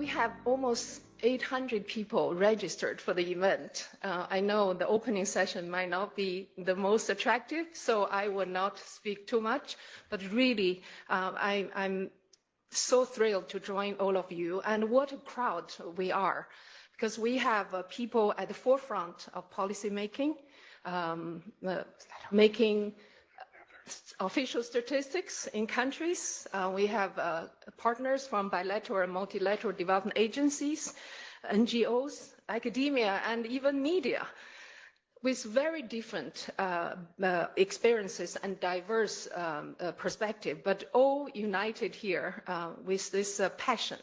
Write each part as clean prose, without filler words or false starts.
We have almost 800 people registered for the event. I know the opening session might not be the most attractive, so I will not speak too much, but really I'm so thrilled to join all of you, and what a crowd we are, because we have people at the forefront of policy making, making official statistics in countries. We have partners from bilateral and multilateral development agencies, NGOs, academia, and even media, with very different experiences and diverse perspective, but all united here with this passion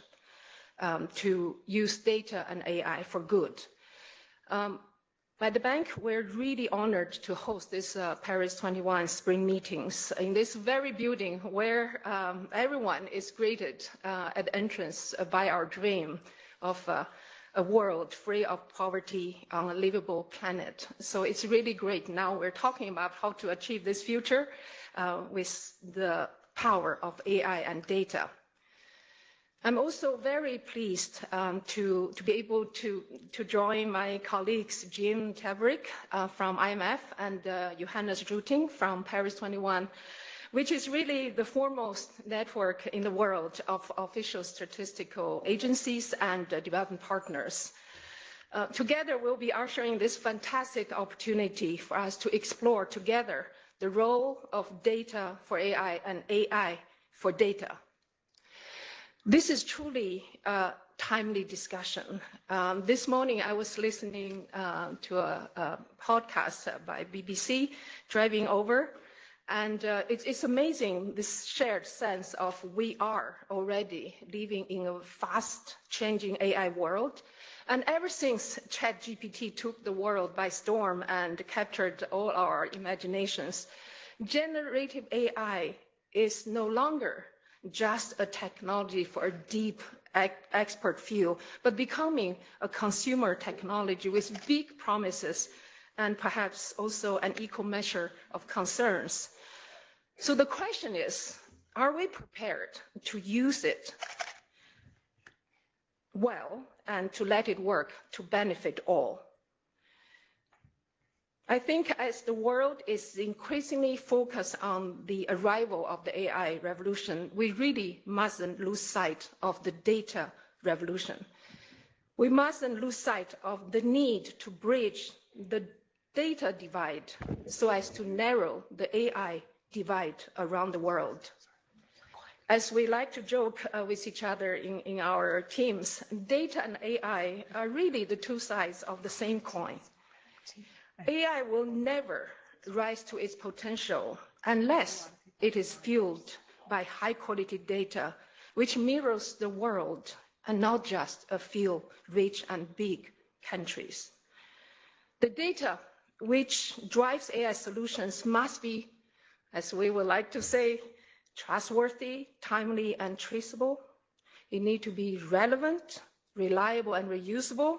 to use data and AI for good. At the bank, we're really honored to host this Paris 21 spring meetings in this very building where everyone is greeted at the entrance by our dream of a world free of poverty on a livable planet. So it's really great. Now we're talking about how to achieve this future with the power of AI and data. I'm also very pleased to be able to join my colleagues Jim Tebrake from IMF and Johannes Jütting from Paris 21, which is really the foremost network in the world of official statistical agencies and development partners. Together, we'll be ushering this fantastic opportunity for us to explore together the role of data for AI and AI for data. This is truly a timely discussion. This morning, I was listening to a podcast by BBC, driving over, and it's amazing, this shared sense of we are already living in a fast-changing AI world. And ever since ChatGPT took the world by storm and captured all our imaginations, generative AI is no longer just a technology for a deep expert field, but becoming a consumer technology with big promises and perhaps also an equal measure of concerns. So the question is, are we prepared to use it well and to let it work to benefit all? I think as the world is increasingly focused on the arrival of the AI revolution, we really mustn't lose sight of the data revolution. We mustn't lose sight of the need to bridge the data divide so as to narrow the AI divide around the world. As we like to joke with each other in our teams, data and AI are really the two sides of the same coin. AI will never rise to its potential unless it is fueled by high-quality data, which mirrors the world and not just a few rich and big countries. The data which drives AI solutions must be, as we would like to say, trustworthy, timely, and traceable. It needs to be relevant, reliable, and reusable.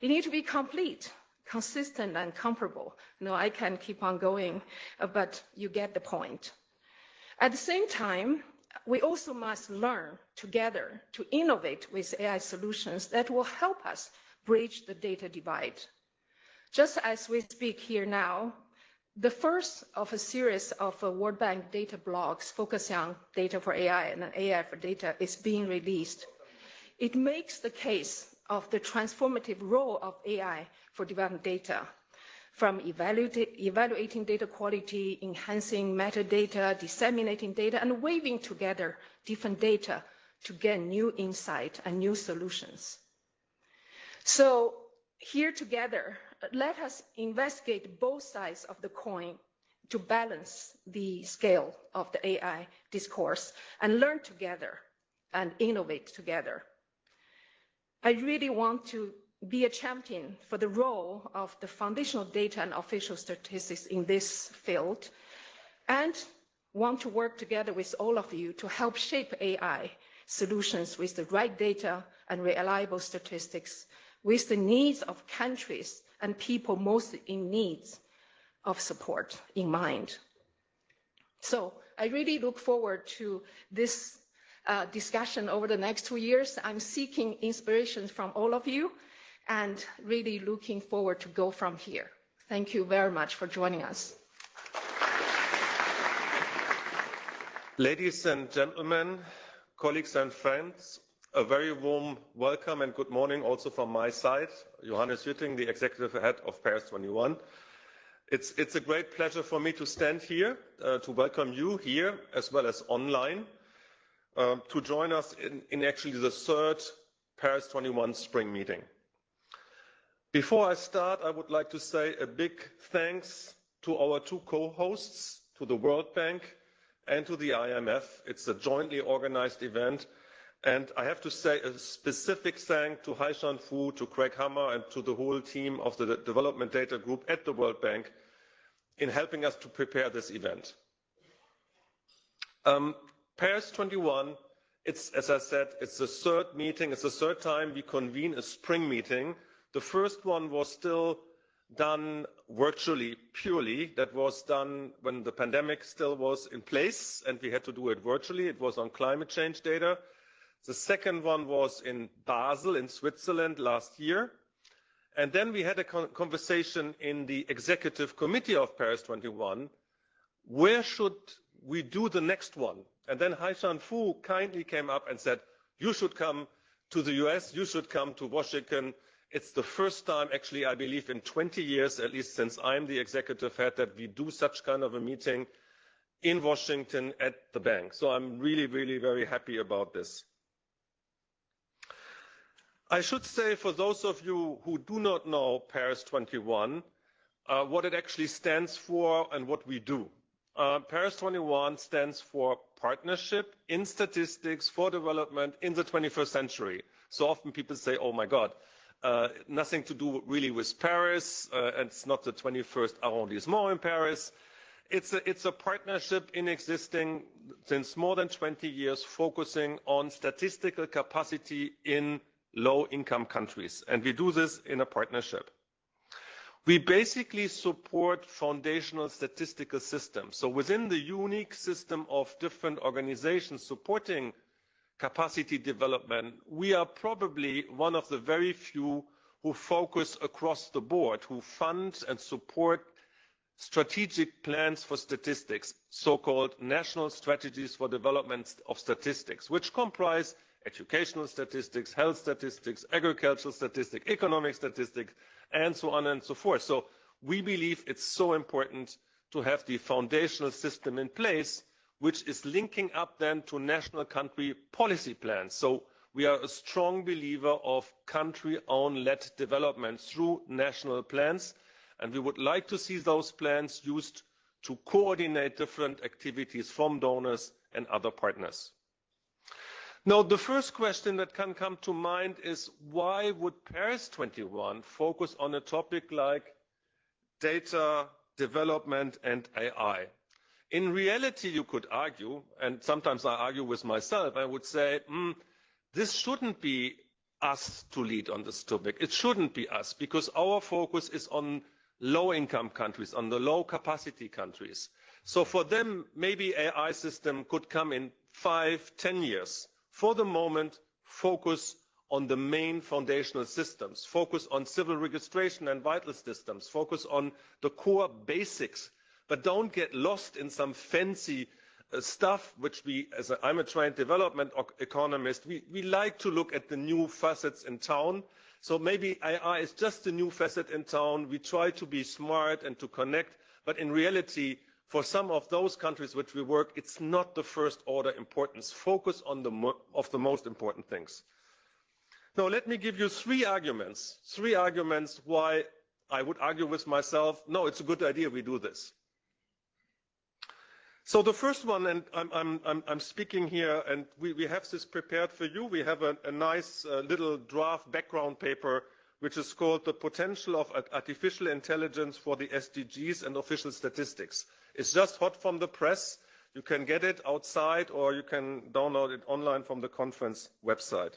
It needs to be complete, consistent, and comparable. No, I can keep on going, but you get the point. At the same time, we also must learn together to innovate with AI solutions that will help us bridge the data divide. Just as we speak here now, the first of a series of World Bank data blogs focusing on data for AI and AI for data is being released. It makes the case of the transformative role of AI for development data, from evaluating data quality, enhancing metadata, disseminating data, and weaving together different data to gain new insight and new solutions. So here together, let us investigate both sides of the coin to balance the scale of the AI discourse and learn together and innovate together. I really want to be a champion for the role of the foundational data and official statistics in this field, and want to work together with all of you to help shape AI solutions with the right data and reliable statistics, with the needs of countries and people most in need of support in mind. So I really look forward to this discussion over the next 2 years. I'm seeking inspiration from all of you and really looking forward to go from here. Thank you very much for joining us. Ladies and gentlemen, colleagues and friends, a very warm welcome and good morning also from my side. Johannes Jütting, the executive head of Paris 21. It's a great pleasure for me to stand here to welcome you here as well as online to join us in actually the third Paris 21 spring meeting. Before I start, I would like to say a big thanks to our two co-hosts, to the World Bank and to the IMF. It's a jointly organized event. And I have to say a specific thanks to Haishan, to Craig Hammer, and to the whole team of the Development Data Group at the World Bank in helping us to prepare this event. Paris 21, as I said, it's the third meeting. It's the third time we convene a spring meeting. The first one was still done virtually, purely. That was done when the pandemic still was in place, and we had to do it virtually. It was on climate change data. The second one was in Basel, in Switzerland, last year. And then we had a conversation in the executive committee of Paris 21. Where should we do the next one? And then Haishan Fu kindly came up and said, you should come to the US, you should come to Washington. It's the first time, actually, I believe, in 20 years, at least since I'm the executive head, that we do such kind of a meeting in Washington at the bank. So I'm really, really very happy about this. I should say, for those of you who do not know Paris 21, what it actually stands for and what we do. Paris 21 stands for Partnership in Statistics for Development in the 21st Century. So often people say, oh my God, nothing to do really with Paris, and it's not the 21st arrondissement in Paris. It's a partnership in existing since more than 20 years, focusing on statistical capacity in low-income countries, and we do this in a partnership. We basically support foundational statistical systems. So within the unique system of different organizations supporting capacity development, we are probably one of the very few who focus across the board, who fund and support strategic plans for statistics, so-called national strategies for development of statistics, which comprise educational statistics, health statistics, agricultural statistics, economic statistics, and so on and so forth. So we believe it's so important to have the foundational system in place, which is linking up then to national country policy plans. So we are a strong believer of country-owned led development through national plans, and we would like to see those plans used to coordinate different activities from donors and other partners. Now, the first question that can come to mind is, why would Paris 21 focus on a topic like data development and AI? In reality, you could argue, and sometimes I argue with myself, I would say, this shouldn't be us to lead on this topic. It shouldn't be us, because our focus is on low-income countries, on the low-capacity countries. So for them, maybe AI system could come in 5, 10 years. For the moment, focus on the main foundational systems, focus on civil registration and vital systems, focus on the core basics, but don't get lost in some fancy stuff, which I'm a trained development economist, we like to look at the new facets in town. So maybe AI is just a new facet in town. We try to be smart and to connect, but in reality, for some of those countries which we work, it's not the first order importance. Focus on the most important things. Now, let me give you three arguments why I would argue with myself, no, it's a good idea we do this. So the first one, and I'm speaking here, and we have this prepared for you. We have a nice little draft background paper, which is called The Potential of Artificial Intelligence for the SDGs and Official Statistics. It's just hot from the press. You can get it outside, or you can download it online from the conference website.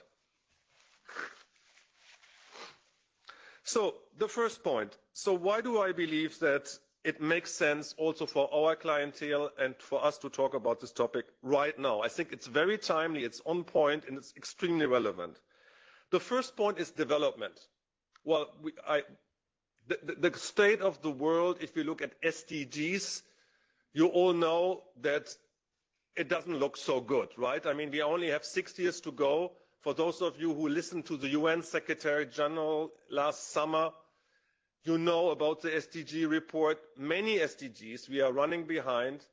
So the first point. So why do I believe that it makes sense also for our clientele and for us to talk about this topic right now. I think it's very timely, it's on point, and it's extremely relevant. The first point is development. Well, the state of the world, if you look at SDGs, you all know that it doesn't look so good, right? I mean, we only have 6 years to go. For those of you who listened to the UN Secretary General last summer, you know about the SDG report. Many SDGs we are running behind.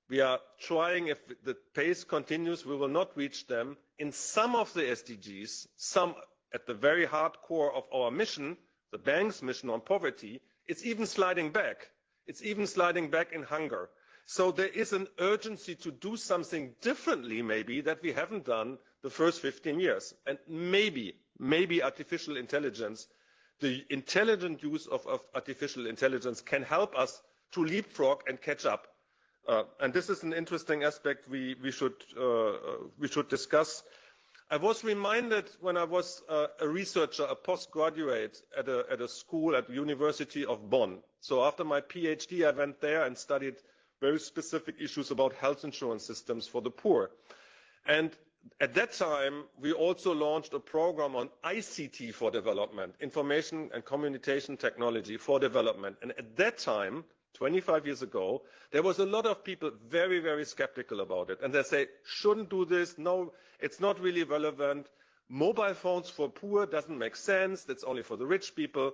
We are trying, if the pace continues, we will not reach them. In some of the SDGs, some at the very hardcore of our mission, the bank's mission on poverty, it's even sliding back. It's even sliding back in hunger. So there is an urgency to do something differently, maybe, that we haven't done the first 15 years. And maybe artificial intelligence, the intelligent use of artificial intelligence can help us to leapfrog and catch up. And this is an interesting aspect we should discuss. I was reminded when I was a researcher, a postgraduate at a school at the University of Bonn. So after my PhD, I went there and studied very specific issues about health insurance systems for the poor. And at that time, we also launched a program on ICT for development, information and communication technology for development. And at that time, 25 years ago, there was a lot of people very, very skeptical about it. And they say, shouldn't do this. No, it's not really relevant. Mobile phones for poor doesn't make sense. That's only for the rich people.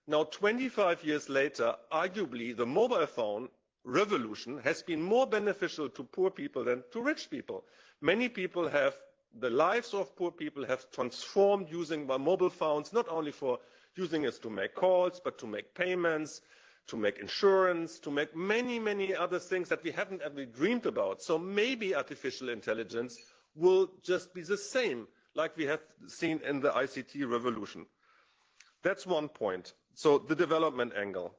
Now, 25 years later, arguably, the mobile phone revolution has been more beneficial to poor people than to rich people. Many people have, the lives of poor people have transformed using mobile phones, not only for using it to make calls, but to make payments, to make insurance, to make many, many other things that we haven't ever dreamed about. So maybe artificial intelligence will just be the same, like we have seen in the ICT revolution. That's one point. So the development angle.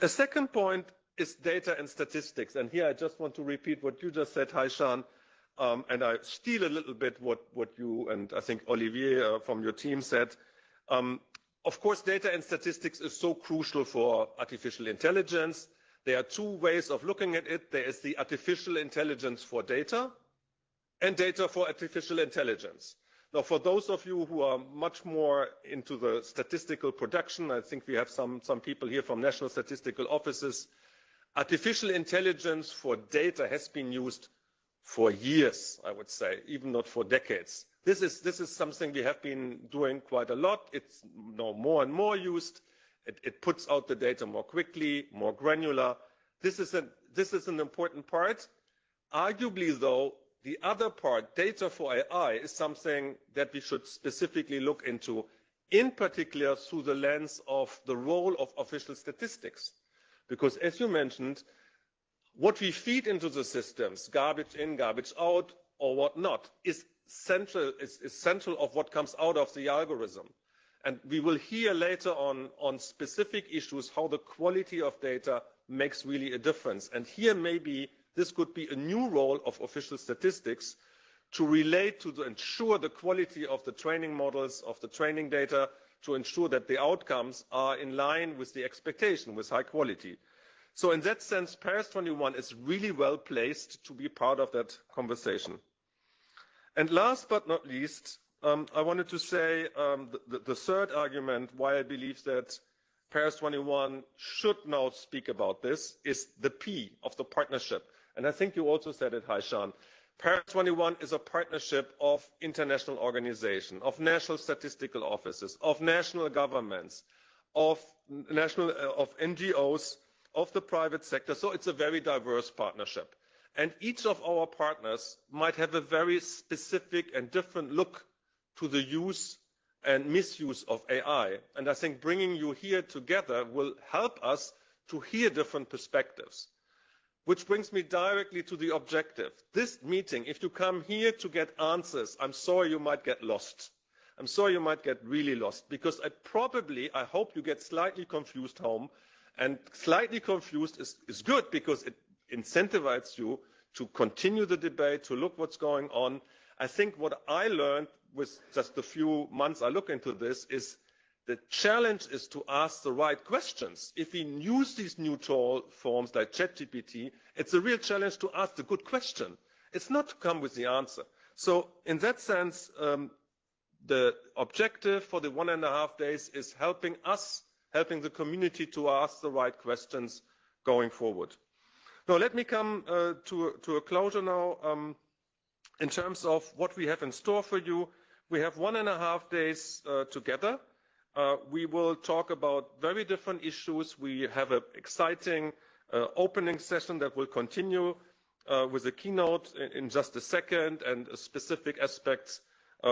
A second point is data and statistics. And here I just want to repeat what you just said, Haishan, and I steal a little bit what you and I think Olivier from your team said. Of course, data and statistics is so crucial for artificial intelligence. There are two ways of looking at it. There is the artificial intelligence for data and data for artificial intelligence. Now, for those of you who are much more into the statistical production, I think we have some people here from national statistical offices. Artificial intelligence for data has been used for years, I would say, even not for decades. This is something we have been doing quite a lot. It's now more and more used. It puts out the data more quickly, more granular. This is an important part. Arguably, though, the other part, data for AI, is something that we should specifically look into, in particular through the lens of the role of official statistics. Because as you mentioned, what we feed into the systems, garbage in, garbage out, or whatnot, is central of what comes out of the algorithm. And we will hear later on specific issues how the quality of data makes really a difference. And here maybe this could be a new role of official statistics to relate to ensure the quality of the training models, of the training data, to ensure that the outcomes are in line with the expectation, with high quality. So in that sense, Paris 21 is really well placed to be part of that conversation. And last but not least, I wanted to say the third argument why I believe that Paris 21 should now speak about this is the P of the partnership. And I think you also said it, Haishan. Paris 21 is a partnership of international organizations, of national statistical offices, of national governments, of NGOs, of the private sector. So it's a very diverse partnership. And each of our partners might have a very specific and different look to the use and misuse of AI. And I think bringing you here together will help us to hear different perspectives. Which brings me directly to the objective. This meeting, if you come here to get answers, I'm sorry you might get lost. I'm sorry you might get really lost, because I hope you get slightly confused home. And slightly confused is good, because it incentivizes you to continue the debate, to look what's going on. I think what I learned with just the few months I look into this is The challenge is to ask the right questions. If we use these new tool forms like ChatGPT, it's a real challenge to ask the good question. It's not to come with the answer. So in that sense, the objective for the 1.5 days is helping us, helping the community to ask the right questions going forward. Now let me come to a closure now. In terms of what we have in store for you, we have 1.5 days together. We will talk about very different issues. We have an exciting opening session that will continue with a keynote in just a second, and specific aspects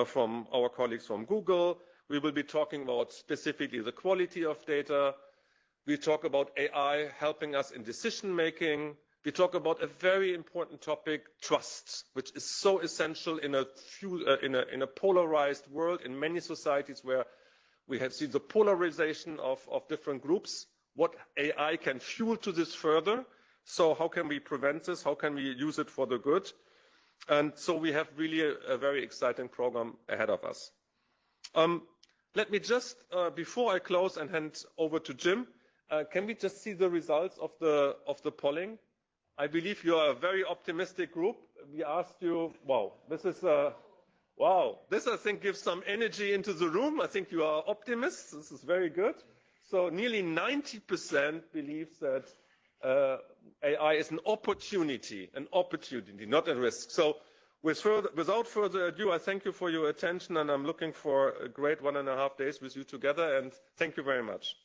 from our colleagues from Google. We will be talking about specifically the quality of data. We talk about AI helping us in decision making. We talk about a very important topic, trust, which is so essential in a polarized world, in many societies where we have seen the polarization of different groups. What AI can fuel to this further. So how can we prevent this? How can we use it for the good? And so we have really a very exciting program ahead of us. Let me just, before I close and hand over to Jim, can we just see the results of the polling? I believe you are a very optimistic group. We asked you, wow, this is wow, this I think gives some energy into the room. I think you are optimists. This is very good. So nearly 90% believes that AI is an opportunity, not a risk. So without further ado, I thank you for your attention, and I'm looking for a great 1.5 days with you together, and thank you very much.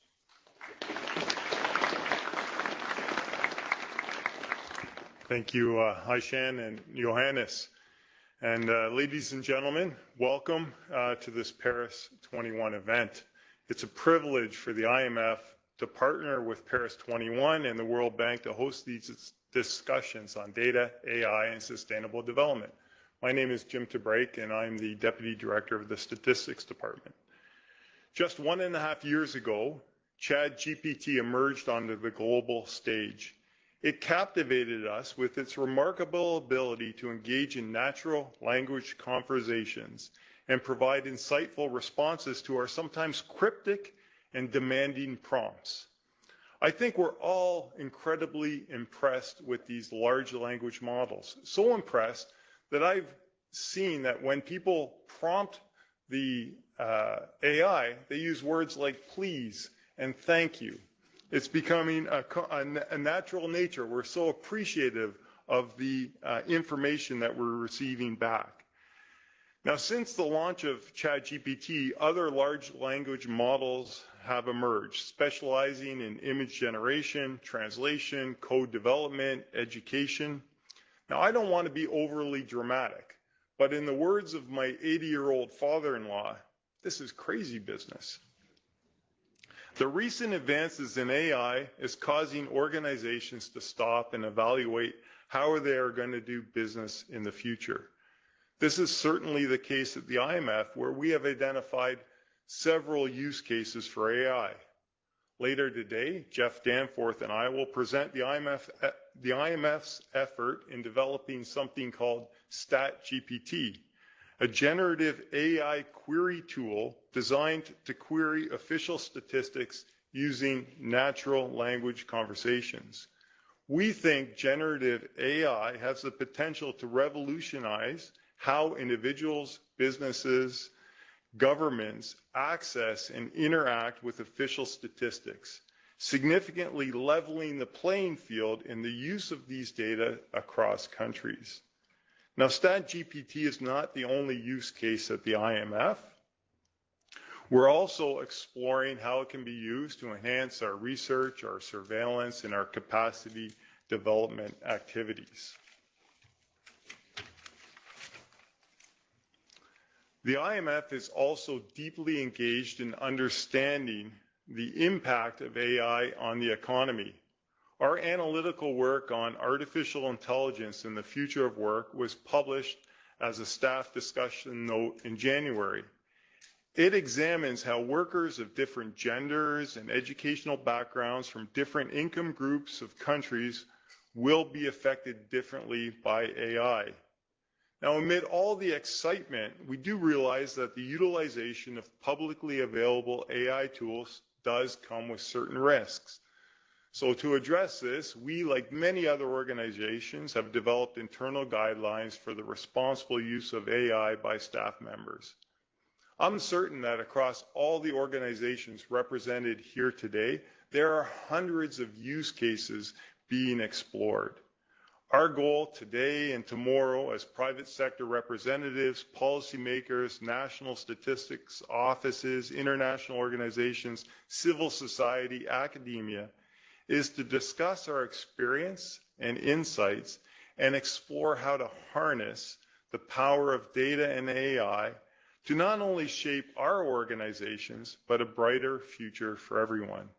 Thank you, Haishan and Johannes. And ladies and gentlemen, welcome to this Paris 21 event. It's a privilege for the IMF to partner with Paris 21 and the World Bank to host these discussions on data, AI, and sustainable development. My name is Jim Tebrake, and I'm the Deputy Director of the Statistics Department. Just 1.5 years ago, ChatGPT emerged onto the global stage. It captivated us with its remarkable ability to engage in natural language conversations and provide insightful responses to our sometimes cryptic and demanding prompts. I think we're all incredibly impressed with these large language models. So impressed that I've seen that when people prompt the AI, they use words like please and thank you. It's becoming a natural nature. We're so appreciative of the information that we're receiving back. Now, since the launch of ChatGPT, other large language models have emerged, specializing in image generation, translation, code development, education. Now, I don't want to be overly dramatic, but in the words of my 80-year-old father-in-law, this is crazy business. The recent advances in AI is causing organizations to stop and evaluate how they are going to do business in the future. This is certainly the case at the IMF, where we have identified several use cases for AI. Later today, Jeff Danforth and I will present the IMF's effort in developing something called StatGPT, a generative AI query tool designed to query official statistics using natural language conversations. We think generative AI has the potential to revolutionize how individuals, businesses, governments access and interact with official statistics, significantly leveling the playing field in the use of these data across countries. Now, StatGPT is not the only use case at the IMF. We're also exploring how it can be used to enhance our research, our surveillance, and our capacity development activities. The IMF is also deeply engaged in understanding the impact of AI on the economy. Our analytical work on artificial intelligence and the future of work was published as a staff discussion note in January. It examines how workers of different genders and educational backgrounds from different income groups of countries will be affected differently by AI. Now, amid all the excitement, we do realize that the utilization of publicly available AI tools does come with certain risks. So to address this, we, like many other organizations, have developed internal guidelines for the responsible use of AI by staff members. I'm certain that across all the organizations represented here today, there are hundreds of use cases being explored. Our goal today and tomorrow as private sector representatives, policymakers, national statistics offices, international organizations, civil society, academia, is to discuss our experience and insights and explore how to harness the power of data and AI to not only shape our organizations, but a brighter future for everyone.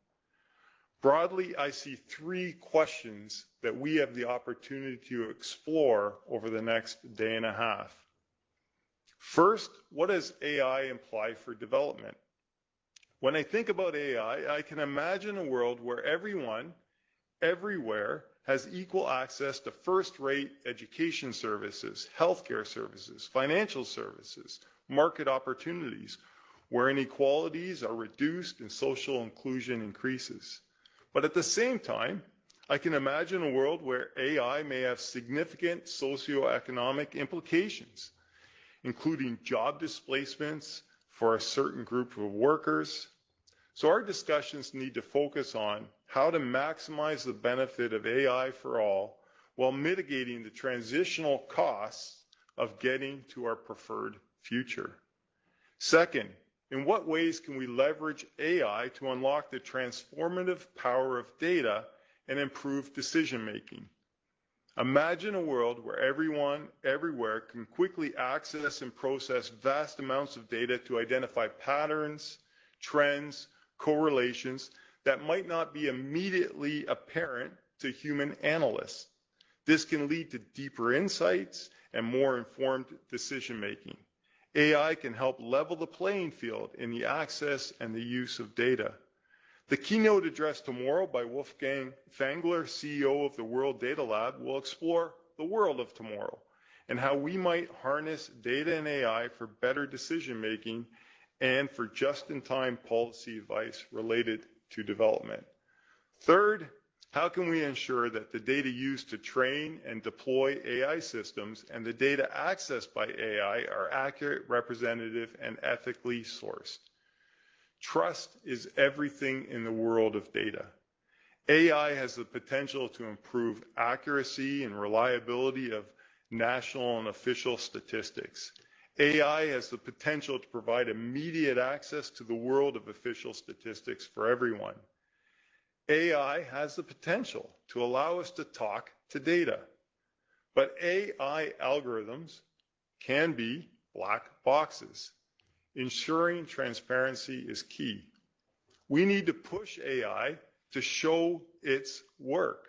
Broadly, I see three questions that we have the opportunity to explore over the next day and a half. First, what does AI imply for development? When I think about AI, I can imagine a world where everyone, everywhere, has equal access to first-rate education services, healthcare services, financial services, market opportunities, where inequalities are reduced and social inclusion increases. But at the same time, I can imagine a world where AI may have significant socioeconomic implications, including job displacements for a certain group of workers. So our discussions need to focus on how to maximize the benefit of AI for all while mitigating the transitional costs of getting to our preferred future. Second, in what ways can we leverage AI to unlock the transformative power of data and improve decision-making? Imagine a world where everyone, everywhere, can quickly access and process vast amounts of data to identify patterns, trends, correlations that might not be immediately apparent to human analysts. This can lead to deeper insights and more informed decision-making. AI can help level the playing field in the access and the use of data. The keynote address tomorrow by Wolfgang Fangler, CEO of the World Data Lab, will explore the world of tomorrow and how we might harness data and AI for better decision-making and for just-in-time policy advice related to development. Third, how can we ensure that the data used to train and deploy AI systems and the data accessed by AI are accurate, representative, and ethically sourced? Trust is everything in the world of data. AI has the potential to improve accuracy and reliability of national and official statistics. AI has the potential to provide immediate access to the world of official statistics for everyone. AI has the potential to allow us to talk to data. But AI algorithms can be black boxes. Ensuring transparency is key. We need to push AI to show its work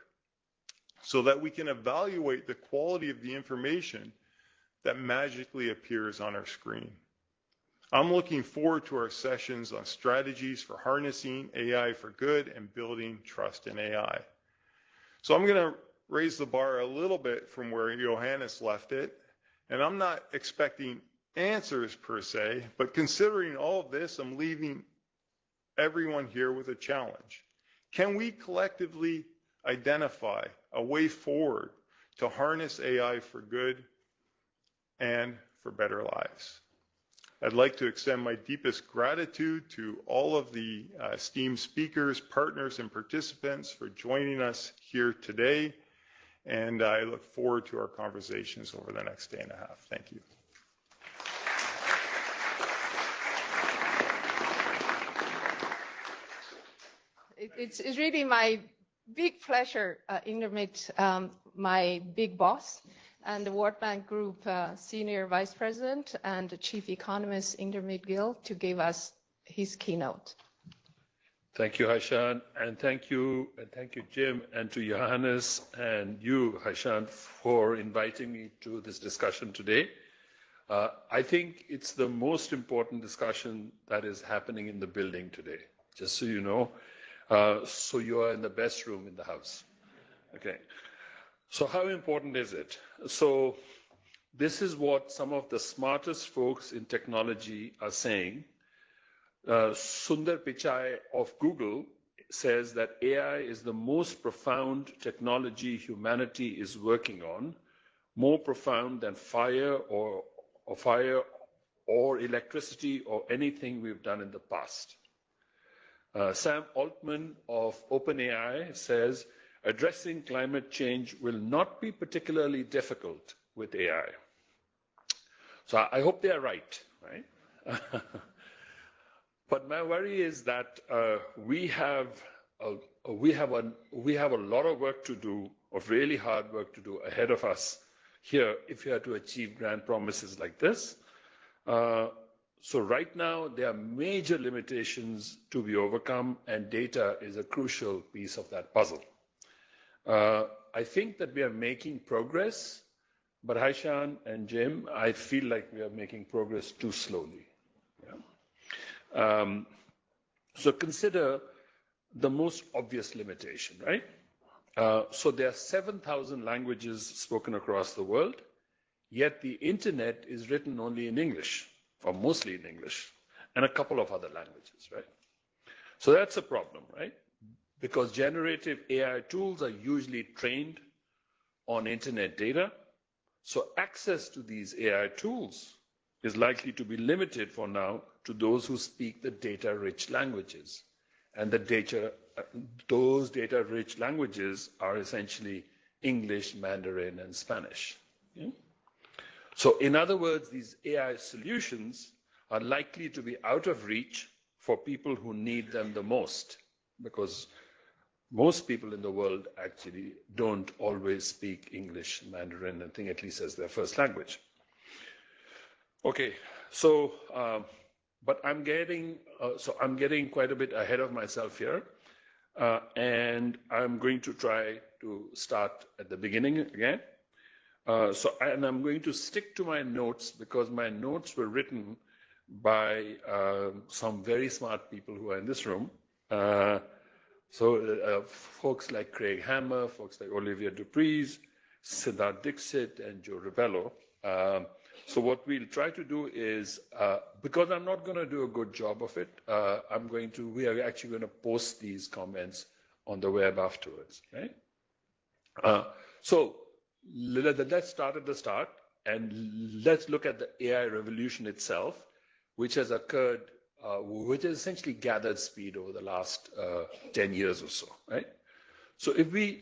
so that we can evaluate the quality of the information that magically appears on our screen. I'm looking forward to our sessions on strategies for harnessing AI for good and building trust in AI. So I'm going to raise the bar a little bit from where Johannes left it, and I'm not expecting answers per se, but considering all of this, I'm leaving everyone here with a challenge. Can we collectively identify a way forward to harness AI for good and for better lives? I'd like to extend my deepest gratitude to all of the esteemed speakers, partners, and participants for joining us here today, and I look forward to our conversations over the next day and a half. Thank you. It's really my big pleasure, Indermit, my big boss, and the World Bank Group Senior Vice President and Chief Economist, Indermit Gill, to give us his keynote. Thank you, Haishan, and thank you, Jim, and to Johannes and you, Haishan, for inviting me to this discussion today. I think it's the most important discussion that is happening in the building today, just so you know. So you are in the best room in the house. Okay. So how important is it? So this is what some of the smartest folks in technology are saying. Sundar Pichai of Google says that AI is the most profound technology humanity is working on, more profound than fire or electricity or anything we've done in the past. Sam Altman of OpenAI says addressing climate change will not be particularly difficult with AI. So I hope they are right? But my worry is that we have a lot of work to do, of really hard work to do ahead of us here if we are to achieve grand promises like this. So right now, there are major limitations to be overcome, and data is a crucial piece of that puzzle. I think that we are making progress, but Haishan and Jim, I feel like we are making progress too slowly. So consider the most obvious limitation, right? So there are 7,000 languages spoken across the world, yet the internet is written only in English, or mostly in English, and a couple of other languages, right? So that's a problem, right? Because generative AI tools are usually trained on internet data, so access to these AI tools is likely to be limited for now to those who speak the data-rich languages. And those data-rich languages are essentially English, Mandarin, and Spanish. So in other words, these AI solutions are likely to be out of reach for people who need them the most, because most people in the world actually don't always speak English, Mandarin, and thing at least as their first language. Okay, so but I'm getting quite a bit ahead of myself here, and I'm going to try to start at the beginning again. And I'm going to stick to my notes because my notes were written by some very smart people who are in this room. Folks like Craig Hammer, folks like Olivier Dupreez, Siddharth Dixit, and Joe Ribello. So what we'll try to do is, because I'm not going to do a good job of it, we are actually going to post these comments on the web afterwards, right? So let's start at the start, and let's look at the AI revolution itself, which has occurred, which has essentially gathered speed over the last 10 years or so, right? So if we,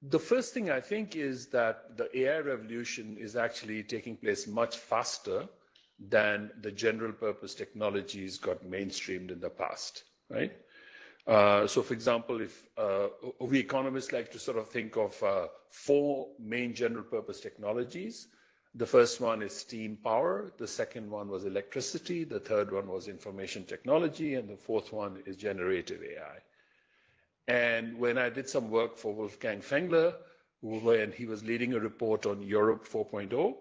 the first thing I think is that the AI revolution is actually taking place much faster than the general purpose technologies got mainstreamed in the past, right? So for example, if we economists like to sort of think of 4 main general purpose technologies. The first one is steam power, the second one was electricity, the third one was information technology, and the fourth one is generative AI. And when I did some work for Wolfgang Fengler, when he was leading a report on Europe 4.0,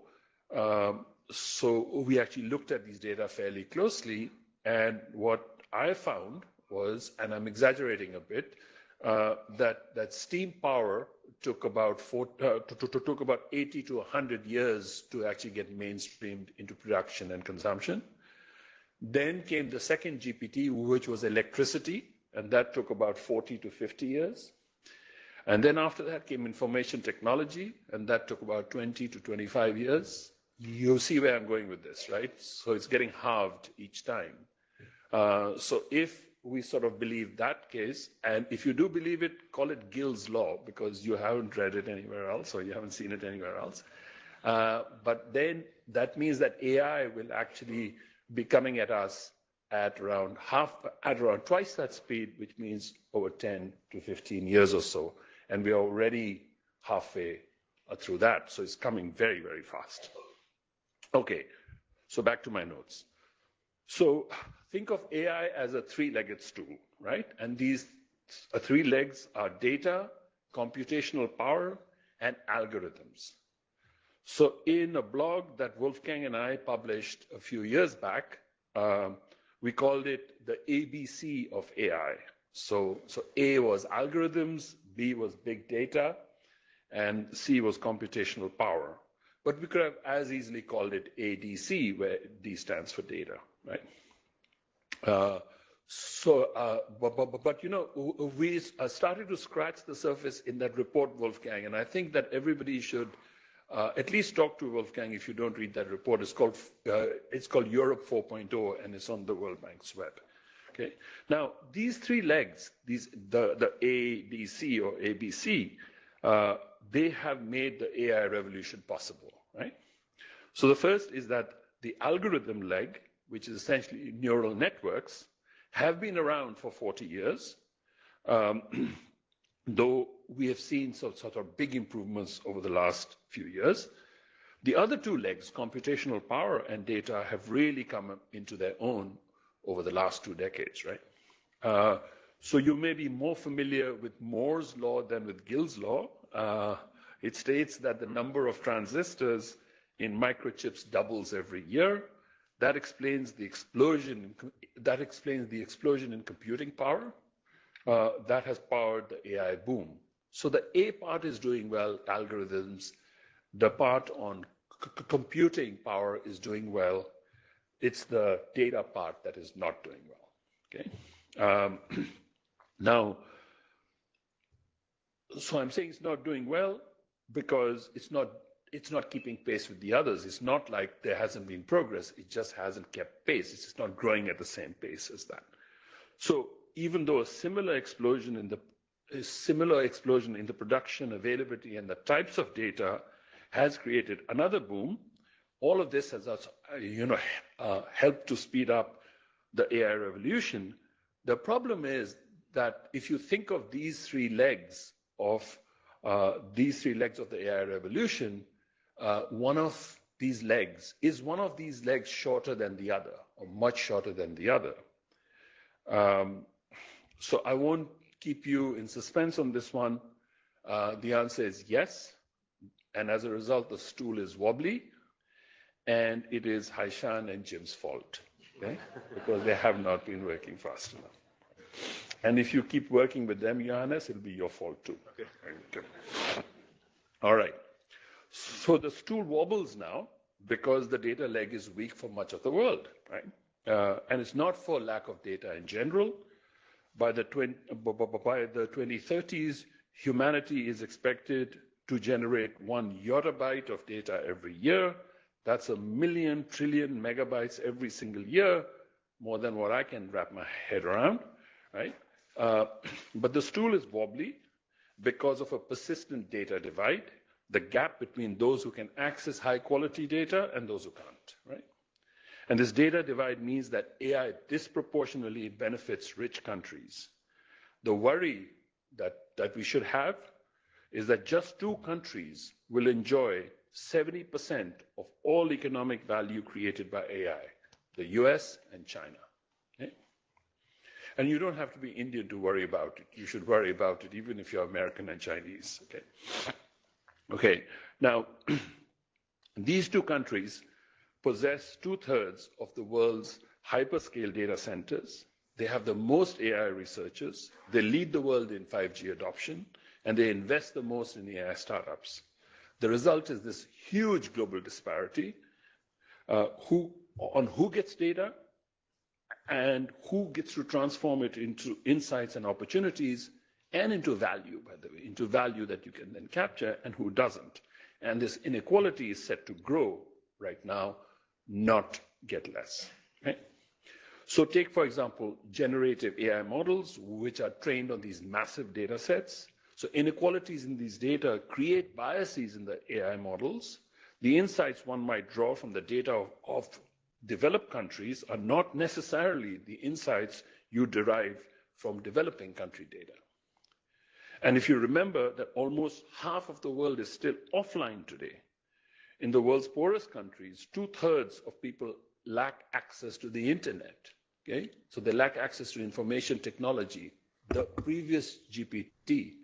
so we actually looked at these data fairly closely, and what I found was, and I'm exaggerating a bit, that steam power took about 80 to 100 years to actually get mainstreamed into production and consumption. Then came the second GPT, which was electricity, and that took about 40 to 50 years. And then after that came information technology, and that took about 20 to 25 years. You see where I'm going with this, right? So it's getting halved each time. So if we sort of believe that case, and if you do believe it, call it Gill's law, because you haven't read it anywhere else, or you haven't seen it anywhere else. But then that means that AI will actually be coming at us at around twice that speed, which means over 10 to 15 years or so. And we are already halfway through that. So it's coming very, very fast. Okay, so back to my notes. So think of AI as a 3-legged stool, right? And these 3 legs are data, computational power, and algorithms. So in a blog that Wolfgang and I published a few years back, we called it the ABC of AI. So A was algorithms, B was big data, and C was computational power. But we could have as easily called it ADC, where D stands for data, right? But you know, we started to scratch the surface in that report, Wolfgang, and I think that everybody should at least talk to Wolfgang if you don't read that report. It's called Europe 4.0, and it's on the World Bank's web. Okay. Now, these three legs, the A, B, C, or ABC, they have made the AI revolution possible, right? So the first is that the algorithm leg, which is essentially neural networks, have been around for 40 years, though we have seen sort of big improvements over the last few years. The other two legs, computational power and data, have really come into their own over the last 2 decades, right? So you may be more familiar with Moore's law than with Gill's law. It states that the number of transistors in microchips doubles every year. That explains the explosion. That explains the explosion in computing power. That has powered the AI boom. So the A part is doing well, algorithms. The part on computing power is doing well. It's the data part that is not doing well. Okay. Now, so I'm saying it's not doing well because it's not keeping pace with the others. It's not like there hasn't been progress. It just hasn't kept pace. It's just not growing at the same pace as that. So even though a similar explosion in the production, availability, and the types of data has created another boom, all of this has also, helped to speed up the AI revolution. The problem is that if you think of these three legs of the AI revolution, one of these legs shorter than the other, or much shorter than the other. So I won't keep you in suspense on this one. The answer is yes, and as a result, the stool is wobbly, and it is Haishan and Jim's fault, okay? Because they have not been working fast enough. And if you keep working with them, Johannes, it'll be your fault too. Okay. All right. So the stool wobbles now because the data leg is weak for much of the world, right? And it's not for lack of data in general. By the 2030s, humanity is expected to generate 1 yottabyte of data every year. That's 1,000,000 trillion megabytes every single year, more than what I can wrap my head around, right? But the stool is wobbly because of a persistent data divide, the gap between those who can access high quality data and those who can't, right? And this data divide means that AI disproportionately benefits rich countries. The worry that we should have is that just 2 countries will enjoy 70% of all economic value created by AI, the US and China. Okay? And you don't have to be Indian to worry about it. You should worry about it even if you're American and Chinese. Okay. Okay. Now, these 2 countries possess 2/3 of the world's hyperscale data centers. They have the most AI researchers. They lead the world in 5G adoption, and they invest the most in AI startups. The result is this huge global disparity on who gets data and who gets to transform it into insights and opportunities and into value, by the way, into value that you can then capture, and who doesn't. And this inequality is set to grow right now, not get less. Okay? So take, for example, generative AI models, which are trained on these massive data sets. So inequalities in these data create biases in the AI models. The insights one might draw from the data of developed countries are not necessarily the insights you derive from developing country data. And if you remember that almost half of the world is still offline today, in the world's poorest countries, 2/3 of people lack access to the internet. Okay? So they lack access to information technology, the previous GPT.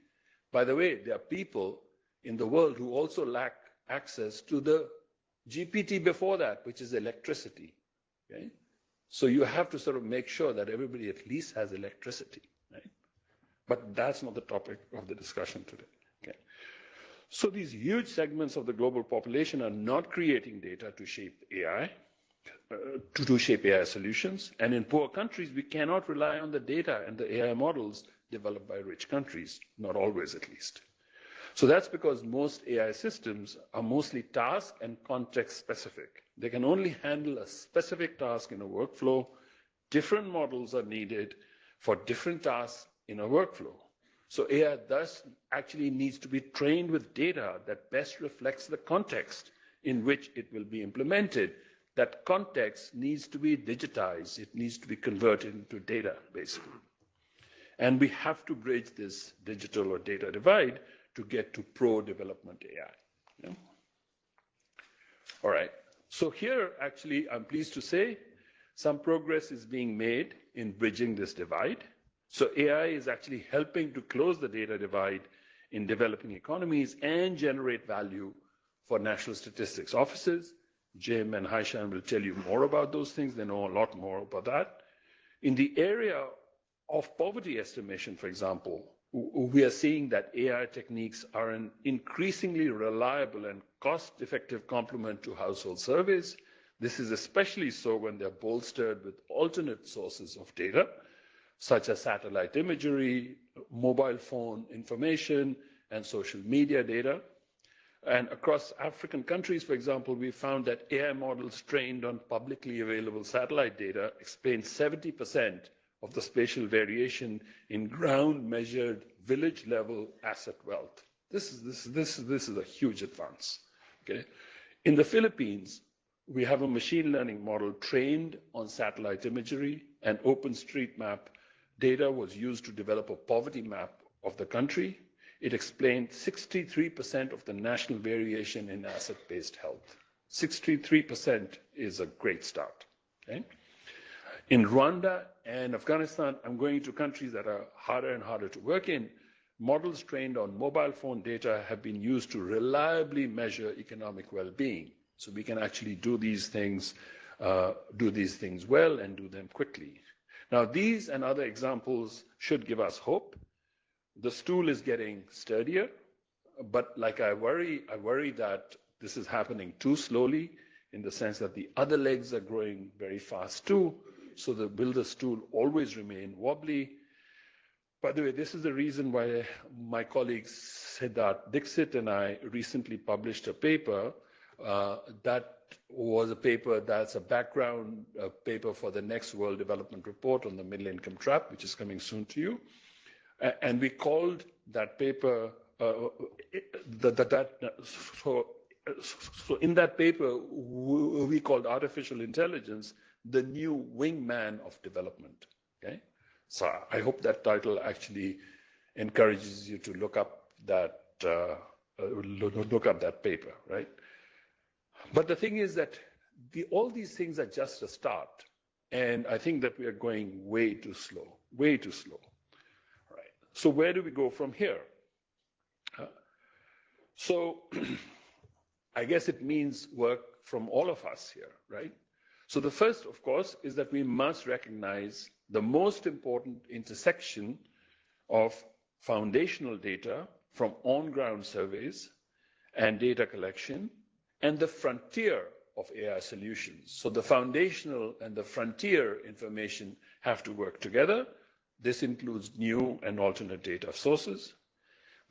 By the way, there are people in the world who also lack access to the GPT before that, which is electricity. Okay? So you have to sort of make sure that everybody at least has electricity, right? But that's not the topic of the discussion today. Okay? So these huge segments of the global population are not creating data to shape AI, to shape AI solutions. And in poor countries, we cannot rely on the data and the AI models developed by rich countries, not always at least. So that's because most AI systems are mostly task and context specific. They can only handle a specific task in a workflow. Different models are needed for different tasks in a workflow. So AI thus actually needs to be trained with data that best reflects the context in which it will be implemented. That context needs to be digitized. It needs to be converted into data, basically. And we have to bridge this digital or data divide to get to pro-development AI. Yeah? All right. So here, actually, I'm pleased to say some progress is being made in bridging this divide. So AI is actually helping to close the data divide in developing economies and generate value for national statistics offices. Jim and Haishan will tell you more about those things. They know a lot more about that. In the area of poverty estimation, for example, we are seeing that AI techniques are an increasingly reliable and cost-effective complement to household surveys. This is especially so when they're bolstered with alternate sources of data, such as satellite imagery, mobile phone information, and social media data. And across African countries, for example, we found that AI models trained on publicly available satellite data explain 70% of the spatial variation in ground-measured village-level asset wealth. This is a huge advance. Okay? In the Philippines, we have a machine learning model trained on satellite imagery, and OpenStreetMap data was used to develop a poverty map of the country. It explained 63% of the national variation in asset-based health. 63% is a great start. Okay? In Rwanda and Afghanistan, I'm going to countries that are harder and harder to work in. Models trained on mobile phone data have been used to reliably measure economic well-being. So we can actually do these things well and do them quickly. Now, these and other examples should give us hope. The stool is getting sturdier, but like I worry that this is happening too slowly in the sense that the other legs are growing very fast too. So will the stool always remain wobbly? By the way, this is the reason why my colleague Siddharth Dixit and I recently published a paper that was a paper that's a background paper for the next World Development Report on the middle income trap, which is coming soon to you. And we called that paper, so in that paper, we called artificial intelligence the new wingman of development. Okay? So I hope that title actually encourages you to look up that paper, right? But the thing is that all these things are just a start, and I think that we are going way too slow, way too slow. Right? So where do we go from here? So I guess it means work from all of us here, right? So the first, of course, is that we must recognize the most important intersection of foundational data from on-ground surveys and data collection and the frontier of AI solutions. So the foundational and the frontier information have to work together. This includes new and alternate data sources.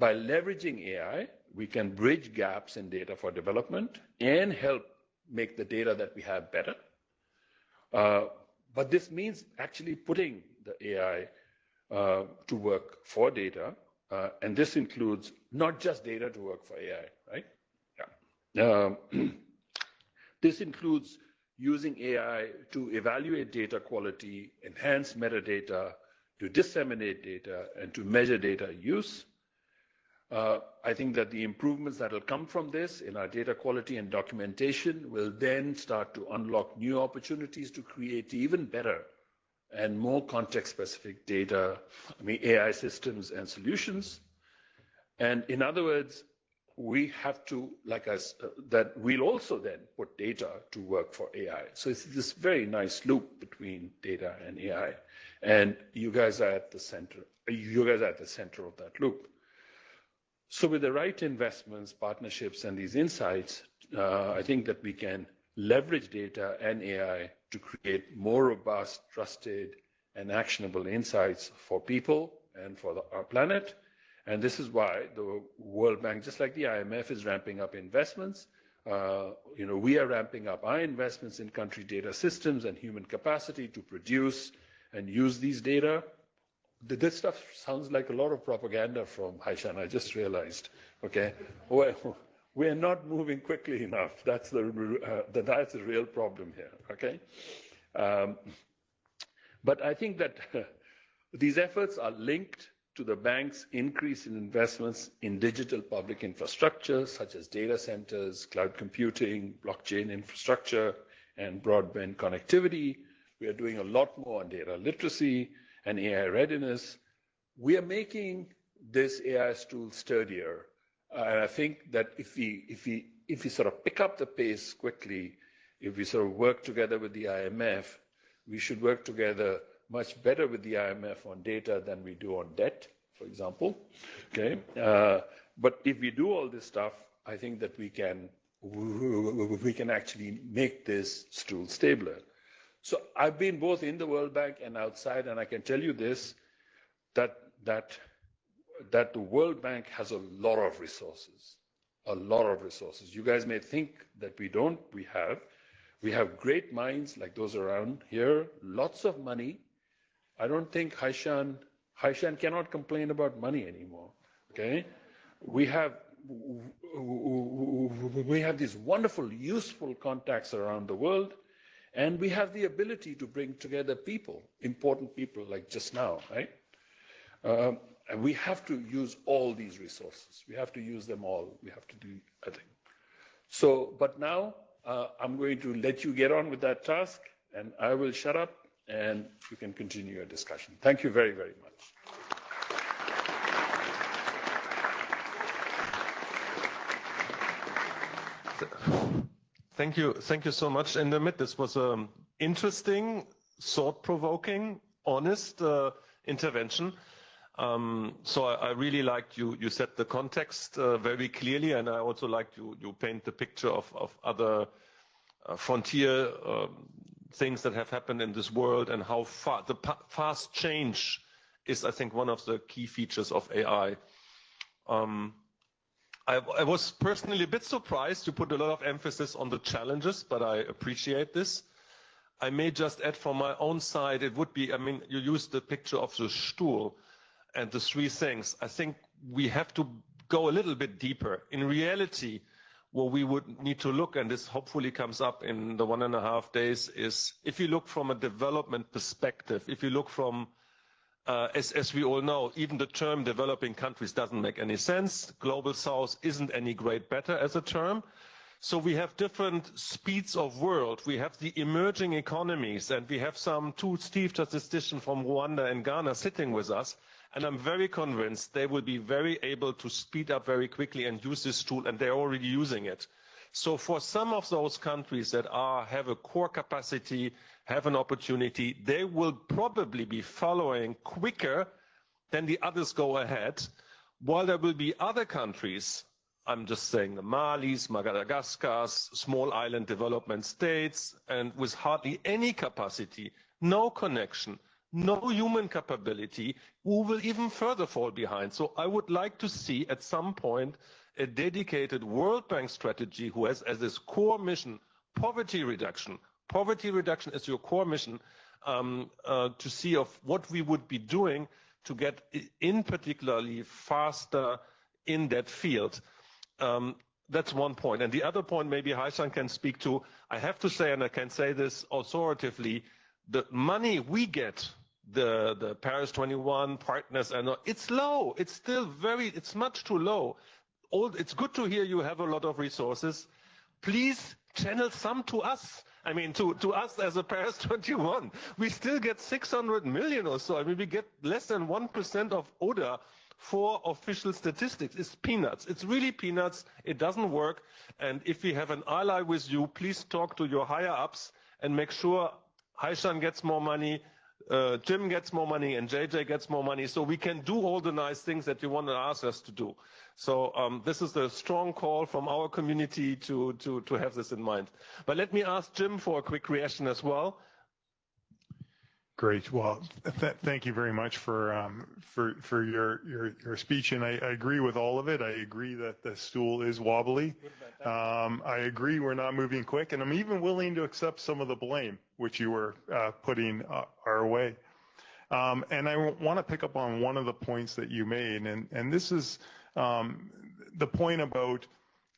By leveraging AI, we can bridge gaps in data for development and help make the data that we have better. But this means actually putting the AI to work for data, and this includes not just data to work for AI, right? Yeah. This includes using AI to evaluate data quality, enhance metadata, to disseminate data, and to measure data use. I think that the improvements that will come from this in our data quality and documentation will then start to unlock new opportunities to create even better and more context-specific data, AI systems and solutions. And in other words, we have to, that we'll also then put data to work for AI. So it's this very nice loop between data and AI. And you guys are at the center. You guys are at the center of that loop. So with the right investments, partnerships, and these insights, I think that we can leverage data and AI to create more robust, trusted, and actionable insights for people and for our planet. And this is why the World Bank, just like the IMF, is ramping up investments. We are ramping up our investments in country data systems and human capacity to produce and use these data. This stuff sounds like a lot of propaganda from Haishan, I just realized, okay? Well, we're not moving quickly enough. That's the real problem here, okay? But I think that these efforts are linked to the bank's increase in investments in digital public infrastructure, such as data centers, cloud computing, blockchain infrastructure, and broadband connectivity. We are doing a lot more on data literacy and AI readiness. We are making this AI tool sturdier. And I think that if we sort of pick up the pace quickly, if we sort of work together with the IMF, we should work together much better with the IMF on data than we do on debt, for example. Okay, but if we do all this stuff, I think that we can actually make this stool stabler. So I've been both in the World Bank and outside, and I can tell you this, that the World Bank has a lot of resources, a lot of resources. You guys may think that we don't. We have great minds like those around here, lots of money. I don't think Haishan cannot complain about money anymore. Okay, we have these wonderful, useful contacts around the world, and we have the ability to bring together people, important people like just now, right? And we have to use all these resources. We have to use them all. We have to do, I think. So, but now I'm going to let you get on with that task, and I will shut up, and you can continue your discussion. Thank you very, very much. Thank you so much, Indermit. This was an interesting, thought-provoking, honest intervention. So I really liked you set the context very clearly, and I also liked you paint the picture of other frontier things that have happened in this world, and how fast change is, I think, one of the key features of AI. I was personally a bit surprised. You put a lot of emphasis on the challenges, but I appreciate this. I may just add from my own side, it would be, I mean, you used the picture of the stool and the three things. I think we have to go a little bit deeper. In reality, what we would need to look, and this hopefully comes up in the 1.5 days, is if you look from a development perspective, if you look from as we all know, even the term developing countries doesn't make any sense. Global South isn't any great better as a term. So we have different speeds of world. We have the emerging economies, and we have some two statisticians from Rwanda and Ghana sitting with us. And I'm very convinced they will be very able to speed up very quickly and use this tool, and they're already using it. So for some of those countries that have a core capacity, have an opportunity, they will probably be following quicker than the others go ahead, while there will be other countries, I'm just saying the Malis, Madagascars, small island development states, and with hardly any capacity, no connection, no human capability, who will even further fall behind. So I would like to see at some point a dedicated World Bank strategy who has as its core mission poverty reduction. Poverty reduction is your core mission, to see of what we would be doing to get in particularly faster in that field. That's one point. And the other point maybe Haishan can speak to, I have to say, and I can say this authoritatively, the money we get, the Paris 21 partners, and it's low. It's still it's much too low. It's good to hear you have a lot of resources. Please channel some to us. I mean, to us as a Paris 21. We still get 600 million or so. I mean, we get less than 1% of ODA for official statistics. It's peanuts. It's really peanuts. It doesn't work. And if we have an ally with you, please talk to your higher ups and make sure Haishan gets more money, Jim gets more money and JJ gets more money, so we can do all the nice things that you want to ask us to do. So this is a strong call from our community to have this in mind. But let me ask Jim for a quick reaction as well. Great. Well, thank you very much for your speech, and I agree with all of it. I agree that the stool is wobbly. I agree we're not moving quick, and I'm even willing to accept some of the blame which you were putting our way. And I want to pick up on one of the points that you made, and this is the point about,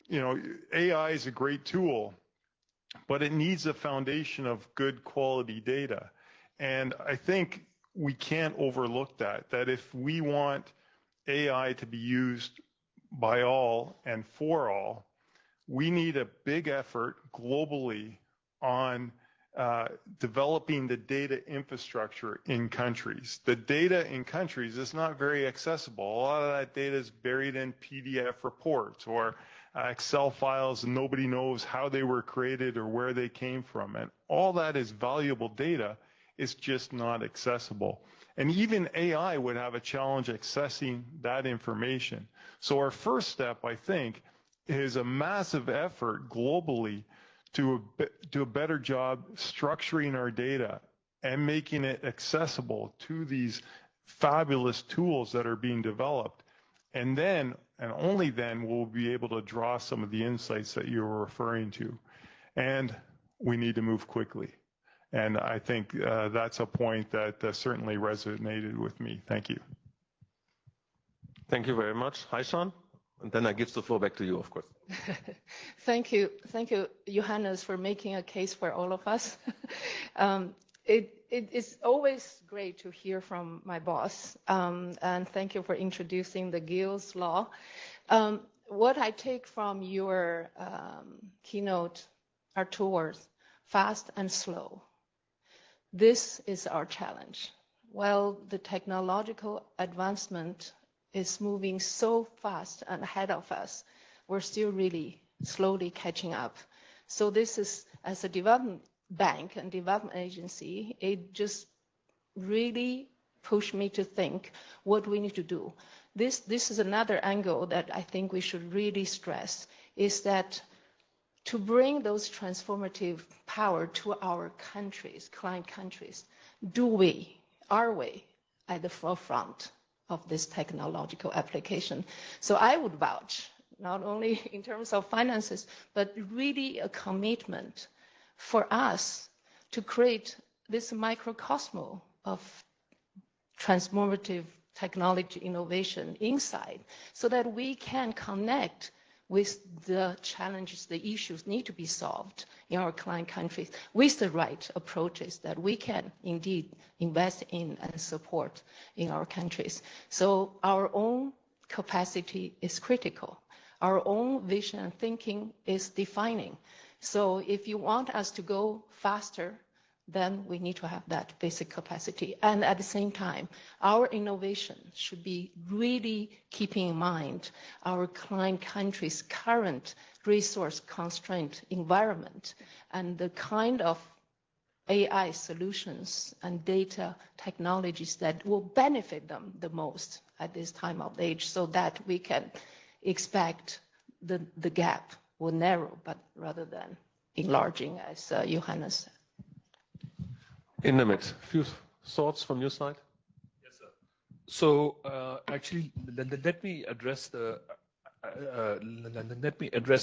you know, AI is a great tool, but it needs a foundation of good quality data. And I think we can't overlook that if we want AI to be used by all and for all, we need a big effort globally on developing the data infrastructure in countries. The data in countries is not very accessible. A lot of that data is buried in PDF reports or Excel files, and nobody knows how they were created or where they came from. And all that is valuable data. Is just not accessible. And even AI would have a challenge accessing that information. So our first step, I think, is a massive effort globally to do a better job structuring our data and making it accessible to these fabulous tools that are being developed. And then, and only then, we'll be able to draw some of the insights that you were referring to. And we need to move quickly. And I think that's a point that certainly resonated with me. Thank you. Thank you very much. Haishan? And then I give the floor back to you, of course. Thank you, Johannes, for making a case for all of us. It's always great to hear from my boss, and thank you for introducing the Gill's law. What I take from your keynote are two words: fast and slow. This is our challenge. While the technological advancement is moving so fast and ahead of us, we're still really slowly catching up. So this is, as a development bank and development agency, it just really pushed me to think what we need to do. This is another angle that I think we should really stress, is that to bring those transformative power to our countries, client countries, are we at the forefront of this technological application? So I would vouch, not only in terms of finances, but really a commitment for us to create this microcosmos of transformative technology innovation inside, so that we can connect with the challenges, the issues need to be solved in our client countries with the right approaches that we can indeed invest in and support in our countries. So our own capacity is critical. Our own vision and thinking is defining. So if you want us to go faster, then we need to have that basic capacity. And at the same time, our innovation should be really keeping in mind our client country's current resource constraint environment and the kind of AI solutions and data technologies that will benefit them the most at this time of age, so that we can expect the gap will narrow, but rather than enlarging, as Johannes said. Indermit, few thoughts from your side? Yes, sir. So actually, let me address the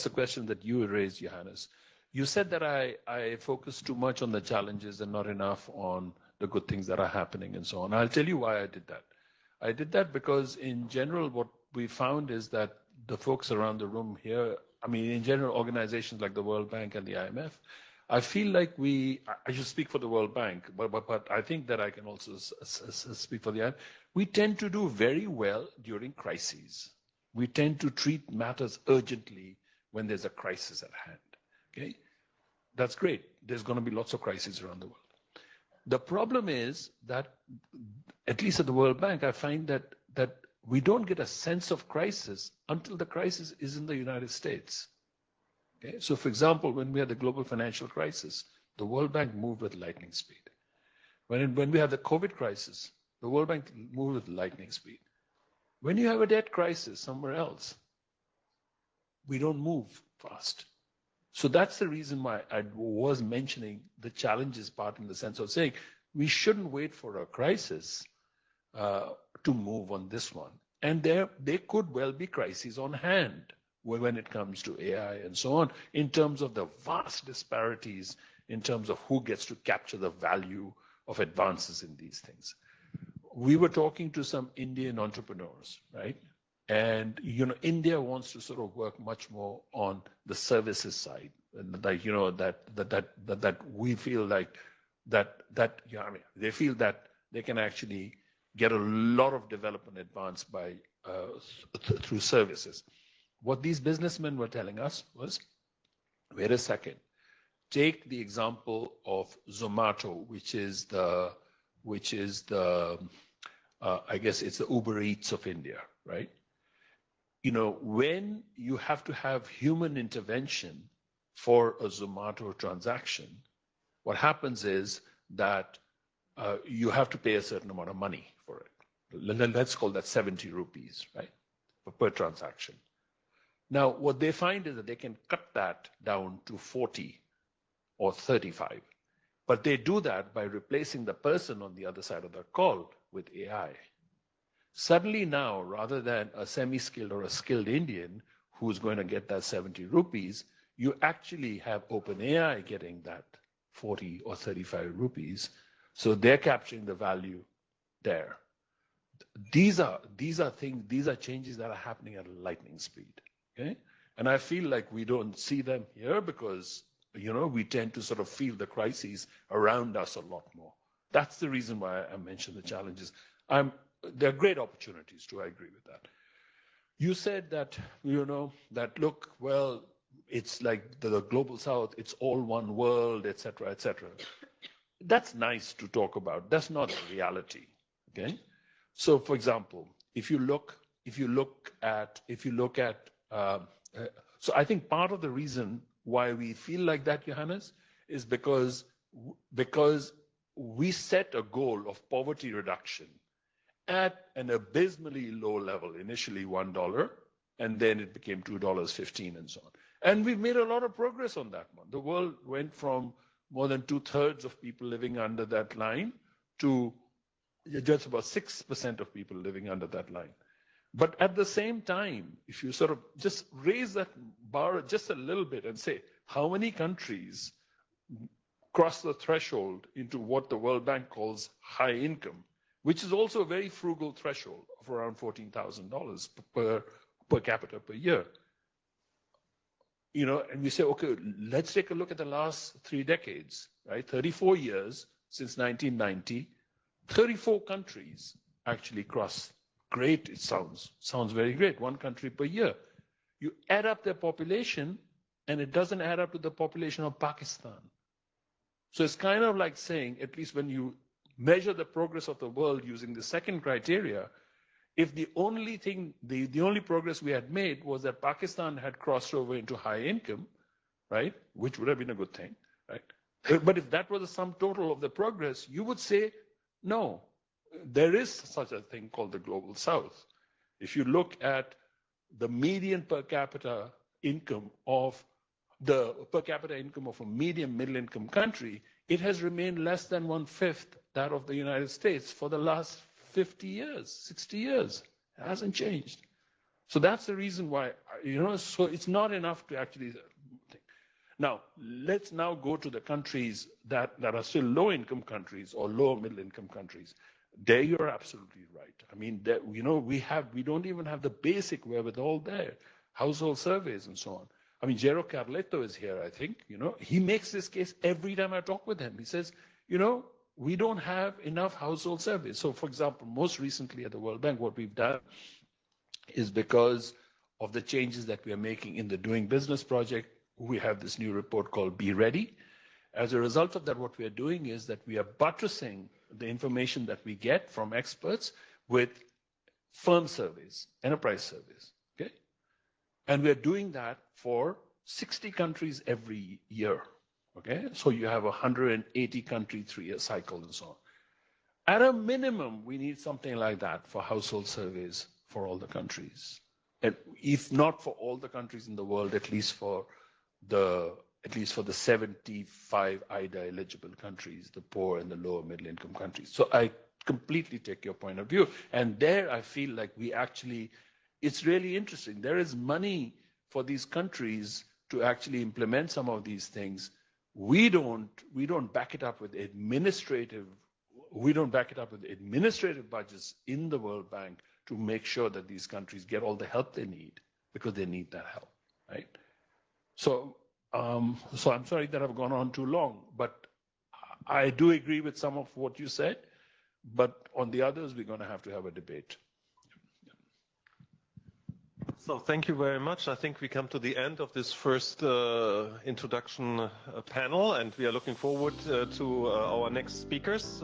question that you raised, Johannes. You said that I focus too much on the challenges and not enough on the good things that are happening and so on. I'll tell you why I did that. I did that because in general, what we found is that the folks around the room here, I mean, in general, organizations like the World Bank and the IMF, I feel like I should speak for the World Bank, but I think that I can also speak for the IMF. We tend to do very well during crises. We tend to treat matters urgently when there's a crisis at hand. Okay, that's great. There's going to be lots of crises around the world. The problem is that, at least at the World Bank, I find that we don't get a sense of crisis until the crisis is in the United States. Okay? So, for example, when we had the global financial crisis, the World Bank moved with lightning speed. When we had the COVID crisis, the World Bank moved with lightning speed. When you have a debt crisis somewhere else, we don't move fast. So that's the reason why I was mentioning the challenges part in the sense of saying we shouldn't wait for a crisis to move on this one. And there could well be crises on hand when it comes to AI and so on, in terms of the vast disparities in terms of who gets to capture the value of advances in these things. We were talking to some Indian entrepreneurs, right? And, India wants to sort of work much more on the services side. And that we feel like they feel that they can actually get a lot of development advance by through services. What these businessmen were telling us was, wait a second, take the example of Zomato, which is the I guess it's the Uber Eats of India, right? When you have to have human intervention for a Zomato transaction, what happens is that you have to pay a certain amount of money for it. Let's call that 70 rupees, right, per transaction. Now, what they find is that they can cut that down to 40 or 35. But they do that by replacing the person on the other side of the call with AI. Suddenly now, rather than a semi-skilled or a skilled Indian who's going to get that 70 rupees, you actually have OpenAI getting that 40 or 35 rupees. So they're capturing the value there. These are changes that are happening at lightning speed. Okay? And I feel like we don't see them here because, we tend to sort of feel the crises around us a lot more. That's the reason why I mentioned the challenges. There are great opportunities too, I agree with that. You said that, look, well, it's like the global south, it's all one world, et cetera, et cetera. That's nice to talk about. That's not the reality, okay? So, for example, if you look at, so I think part of the reason why we feel like that, Johannes, is because we set a goal of poverty reduction at an abysmally low level, initially $1, and then it became $2.15 and so on. And we've made a lot of progress on that one. The world went from more than 2/3 of people living under that line to just about 6% of people living under that line. But at the same time, if you sort of just raise that bar just a little bit and say, how many countries cross the threshold into what the World Bank calls high income, which is also a very frugal threshold of around $14,000 per capita per year. And we say, okay, let's take a look at the last 3 decades, right? 34 years since 1990, 34 countries actually cross. Great, it sounds very great, 1 country per year. You add up their population, and it doesn't add up to the population of Pakistan. So it's kind of like saying, at least when you measure the progress of the world using the second criteria, if the only thing, the only progress we had made was that Pakistan had crossed over into high income, right, which would have been a good thing, right? But if that was the sum total of the progress, you would say, no, there is such a thing called the global south. If you look at the median per capita income of a medium middle income country, it has remained less than 1/5 that of the United States for the last 50 years, 60 years. It hasn't changed. So that's the reason why, so it's not enough to actually think. Now, let's now go to the countries that are still low-income countries or low-middle-income countries. There you're absolutely right. I mean, we don't even have the basic wherewithal there, household surveys and so on. I mean, Gero Carletto is here, I think. He makes this case every time I talk with him. He says, we don't have enough household surveys. So, for example, most recently at the World Bank, what we've done is because of the changes that we are making in the Doing Business project, we have this new report called Be Ready. As a result of that, what we are doing is that we are buttressing the information that we get from experts with firm surveys, enterprise surveys, okay? And we are doing that for 60 countries every year, okay? So you have a 180 country 3-year cycle and so on. At a minimum, we need something like that for household surveys for all the countries. And if not for all the countries in the world, at least for the 75 IDA eligible countries, the poor and the lower middle income countries. So I completely take your point of view. And there I feel like it's really interesting. There is money for these countries to actually implement some of these things. We don't back it up with administrative budgets in the World Bank to make sure that these countries get all the help they need, because they need that help, right? So I'm sorry that I've gone on too long, but I do agree with some of what you said, but on the others, we're going to have a debate. So thank you very much. I think we come to the end of this first introduction panel, and we are looking forward to our next speakers.